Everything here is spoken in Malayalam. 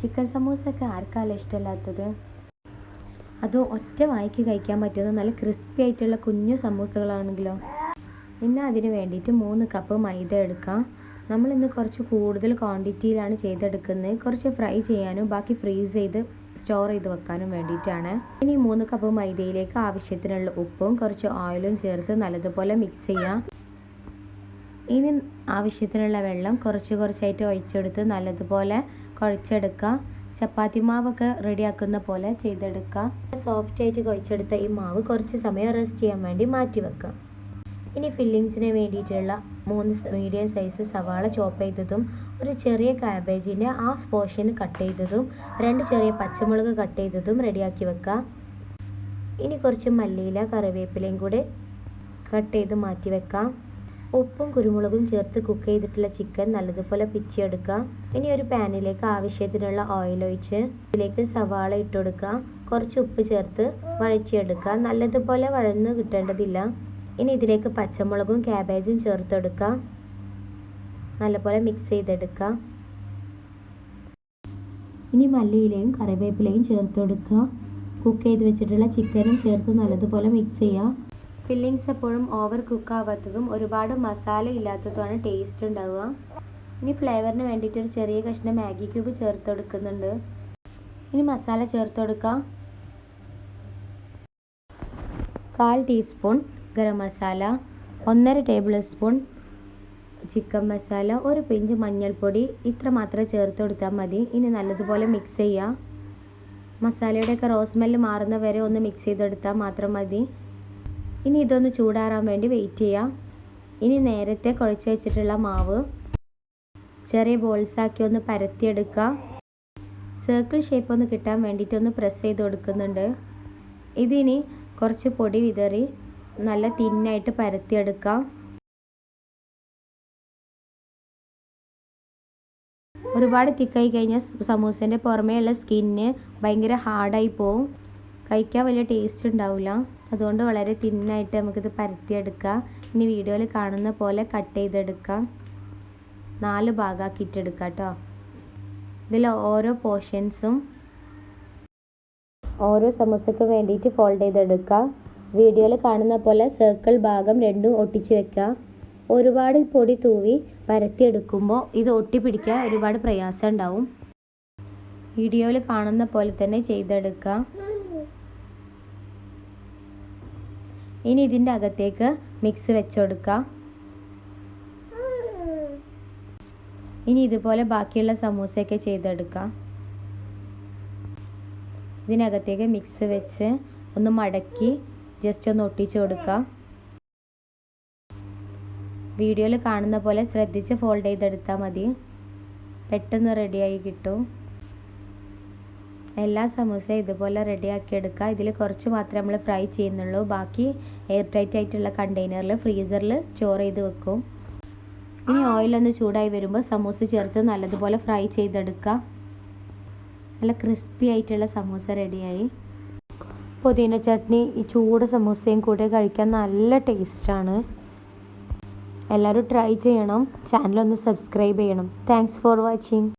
ചിക്കൻ സമൂസയൊക്കെ ആർക്കാണ് ഇഷ്ടമില്ലാത്തത്? അതും ഒറ്റ വായിക്ക് കഴിക്കാൻ പറ്റുന്ന നല്ല ക്രിസ്പി ആയിട്ടുള്ള കുഞ്ഞു സമൂസകളാണെങ്കിലോ. ഇന്ന് അതിന് വേണ്ടിയിട്ട് 3 കപ്പ് മൈദ എടുക്കാം. നമ്മളിന്ന് കുറച്ച് കൂടുതൽ ക്വാണ്ടിറ്റിയിലാണ് ചെയ്തെടുക്കുന്നത്. കുറച്ച് ഫ്രൈ ചെയ്യാനും ബാക്കി ഫ്രീസ് ചെയ്ത് സ്റ്റോർ ചെയ്ത് വെക്കാനും വേണ്ടിയിട്ടാണ്. ഇനി 3 കപ്പ് മൈദയിലേക്ക് ആവശ്യത്തിനുള്ള ഉപ്പും കുറച്ച് ഓയിലും ചേർത്ത് നല്ലതുപോലെ മിക്സ് ചെയ്യാം. ഇനി ആവശ്യത്തിനുള്ള വെള്ളം കുറച്ചായിട്ട് ഒഴിച്ചെടുത്ത് നല്ലതുപോലെ കുഴച്ചെടുക്കുക. ചപ്പാത്തി മാവൊക്കെ റെഡിയാക്കുന്ന പോലെ ചെയ്തെടുക്കുക. സോഫ്റ്റായിട്ട് കുഴച്ചെടുത്ത ഈ മാവ് കുറച്ച് സമയം റെസ്റ്റ് ചെയ്യാൻ വേണ്ടി മാറ്റി വെക്കുക. ഇനി ഫില്ലിങ്സിന് വേണ്ടിയിട്ടുള്ള 3 മീഡിയം സൈസ് സവാള ചോപ്പ് ചെയ്തതും ഒരു ചെറിയ കാബേജിൻ്റെ ഹാഫ് പോർഷൻ കട്ട് ചെയ്തതും 2 ചെറിയ പച്ചമുളക് കട്ട് ചെയ്തതും റെഡിയാക്കി വെക്കുക. ഇനി കുറച്ച് മല്ലിയില കറിവേപ്പിലയും കൂടി കട്ട് ചെയ്ത് മാറ്റി വെക്കാം. ഉപ്പും കുരുമുളകും ചേർത്ത് കുക്ക് ചെയ്തിട്ടുള്ള ചിക്കൻ നല്ലതുപോലെ പിച്ചിയെടുക്കുക. ഇനി ഒരു പാനിലേക്ക് ആവശ്യത്തിനുള്ള ഓയിൽ ഒഴിച്ച് ഇതിലേക്ക് സവാള ഇട്ട് കൊടുക്കുക. കുറച്ച് ഉപ്പ് ചേർത്ത് വഴറ്റിയെടുക്കുക. നല്ലതുപോലെ വഴന്ന് കിട്ടേണ്ടതില്ല. ഇനി ഇതിലേക്ക് പച്ചമുളകും ക്യാബേജും ചേർത്തെടുക്കുക. നല്ലപോലെ മിക്സ് ചെയ്തെടുക്കുക. ഇനി മല്ലിയിലയും കറിവേപ്പിലയും ചേർത്തെടുക്കുക. കുക്ക് ചെയ്ത് വെച്ചിട്ടുള്ള ചിക്കനും ചേർത്ത് നല്ലതുപോലെ മിക്സ് ചെയ്യുക. ഫില്ലിങ്സ് എപ്പോഴും ഓവർ കുക്ക് ആവാത്തതും ഒരുപാട് മസാല ഇല്ലാത്തതുമാണ് ടേസ്റ്റ് ഉണ്ടാവുക. ഇനി ഫ്ലേവറിന് വേണ്ടിയിട്ട് ഒരു ചെറിയ കഷ്ണം മാഗി ക്യൂബ് ചേർത്ത് കൊടുക്കുന്നുണ്ട്. ഇനി മസാല ചേർത്ത് കൊടുക്കാം. 1/4 teaspoon garam masala, 1.5 table spoon chicken masala, ഒരു പിഞ്ച് മഞ്ഞൾപ്പൊടി, ഇത്ര മാത്രം ചേർത്ത് കൊടുത്താൽ മതി. ഇനി നല്ലതുപോലെ മിക്സ് ചെയ്യുക. മസാലയുടെയൊക്കെ റോസ്മെല്ല് മാറുന്ന വരെ ഒന്ന് മിക്സ് ചെയ്തെടുത്താൽ മാത്രം മതി. ഇനി ഇതൊന്ന് ചൂടാറാൻ വേണ്ടി വെയിറ്റ് ചെയ്യാം. ഇനി നേരത്തെ കുഴച്ച് വെച്ചിട്ടുള്ള മാവ് ചെറിയ ബോൾസാക്കി ഒന്ന് പരത്തിയെടുക്കുക. സർക്കിൾ ഷേപ്പ് ഒന്ന് കിട്ടാൻ വേണ്ടിയിട്ട് ഒന്ന് പ്രസ് ചെയ്ത് കൊടുക്കുന്നുണ്ട്. ഇതിനി കുറച്ച് പൊടി വിതറി നല്ല തിന്നായിട്ട് പരത്തിയെടുക്കാം. ഒരുപാട് തിക്കായി കഴിഞ്ഞാൽ സമൂസേൻ്റെ പുറമേയുള്ള സ്കിന്ന് ഭയങ്കര ഹാർഡായി പോവും. കഴിക്കാൻ വലിയ ടേസ്റ്റ് ഉണ്ടാവില്ല. അതുകൊണ്ട് വളരെ തിന്നായിട്ട് നമുക്കിത് പരത്തിയെടുക്കാം. ഇനി വീഡിയോയിൽ കാണുന്ന പോലെ കട്ട് ചെയ്തെടുക്കാം. 4 ഭാഗമാക്കിയിട്ടെടുക്കാം കേട്ടോ. ഇതിൽ ഓരോ പോർഷൻസും ഓരോ സമൂസയ്ക്ക് വേണ്ടിയിട്ട് ഫോൾഡ് ചെയ്തെടുക്കാം. വീഡിയോയിൽ കാണുന്ന പോലെ സർക്കിൾ ഭാഗം രണ്ടും ഒട്ടിച്ച് വെക്കുക. ഒരുപാട് പൊടി തൂവി പരത്തിയെടുക്കുമ്പോൾ ഇത് ഒട്ടിപ്പിടിക്കാൻ ഒരുപാട് പ്രയാസം ഉണ്ടാവും. വീഡിയോയിൽ കാണുന്ന പോലെ തന്നെ ചെയ്തെടുക്കുക. ഇനി ഇതിൻ്റെ അകത്തേക്ക് മിക്സ് വെച്ച് കൊടുക്കുക. ഇനി ഇതുപോലെ ബാക്കിയുള്ള സമൂസയൊക്കെ ചെയ്തെടുക്കാം. ഇതിനകത്തേക്ക് മിക്സ് വെച്ച് ഒന്ന് മടക്കി ജസ്റ്റ് ഒന്ന് ഒട്ടിച്ച് കൊടുക്കുക. വീഡിയോയിൽ കാണുന്ന പോലെ ശ്രദ്ധിച്ച് ഫോൾഡ് ചെയ്തെടുത്താൽ മതി. പെട്ടെന്ന് റെഡിയായി കിട്ടും. എല്ലാ സമൂസയും ഇതുപോലെ റെഡിയാക്കി എടുക്കുക. ഇതിൽ കുറച്ച് മാത്രമേ നമ്മൾ ഫ്രൈ ചെയ്യുന്നുള്ളൂ. ബാക്കി എയർ ടൈറ്റ് ആയിട്ടുള്ള കണ്ടെയ്നറിൽ ഫ്രീസറിൽ സ്റ്റോർ ചെയ്ത് വെക്കും. ഇനി ഓയിലൊന്ന് ചൂടായി വരുമ്പോൾ സമൂസ ചേർത്ത് നല്ലതുപോലെ ഫ്രൈ ചെയ്തെടുക്കുക. നല്ല ക്രിസ്പി ആയിട്ടുള്ള സമൂസ റെഡിയായി. പുതിന ചട്നി ഈ ചൂട് സമൂസയും കൂടെ കഴിക്കാൻ നല്ല ടേസ്റ്റാണ്. എല്ലാവരും ട്രൈ ചെയ്യണം. ചാനലൊന്ന് സബ്സ്ക്രൈബ് ചെയ്യണം. Thanks for watching.